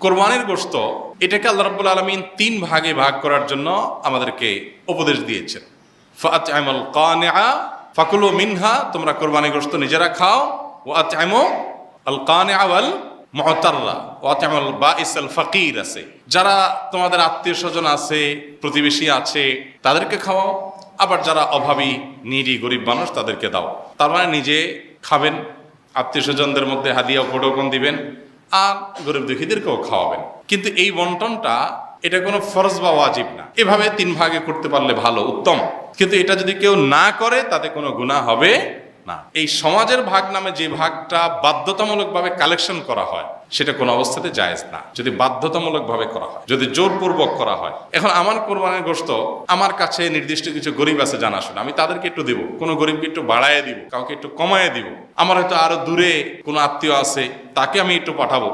কোরবানির গোশত এটাকে আল্লাহ রাব্বুল আলামিন 3 ভাগে ভাগ করার জন্য আমাদেরকে উপদেশ দিয়েছেন। ফাআত'আমুল কানিআ ফাকুলু মিনহা, তোমরা কোরবানির গোশত নিজেরা খাও। ওয়া আত'আমু আল কানিআ ওয়াল মু'তাররা ওয়া আত'আমুল বাঈসাল ফাকির, আছে যারা তোমাদের আত্মীয় স্বজন আছে, প্রতিবেশী আছে, তাদেরকে খাওয়াও। আবার যারা অভাবী, নিডি, গরিব মানুষ, তাদেরকে দাও। তার মানে নিজে খাবেন, আত্মীয় স্বজনদের মধ্যে হাদিয়া উপঢৌকন দিবেন, আর গরিব দুঃখীদেরকেও খাওয়াবেন। কিন্তু এই বন্টনটা এটা কোনো ফরজ বা ওয়াজিব না। এভাবে 3 ভাগে করতে পারলে ভালো, উত্তম। কিন্তু এটা যদি কেউ না করে তাতে কোনো গুনাহ হবে না। এই সমাজের ভাগ নামে যে ভাগটা বাধ্যতামূলকভাবে কালেকশন করা হয়, সেটা কোনো অবস্থাতে জায়েজ না। যদি বাধ্যতামূলকভাবে করা হয়, যদি জোরপূর্বক করা হয়। এখন আমার কোরবানির গোশত আমার কাছে নির্দিষ্ট কিছু গরিব আছে জানাশোনা, আমি তাদেরকে একটু দিব, কোনো গরিবকে একটু বাড়ায় দিব, কাউকে একটু কমায় দিব। আমার হয়তো আরো দূরে কোনো আত্মীয় আছে, তাকে আমি একটু পাঠাবো।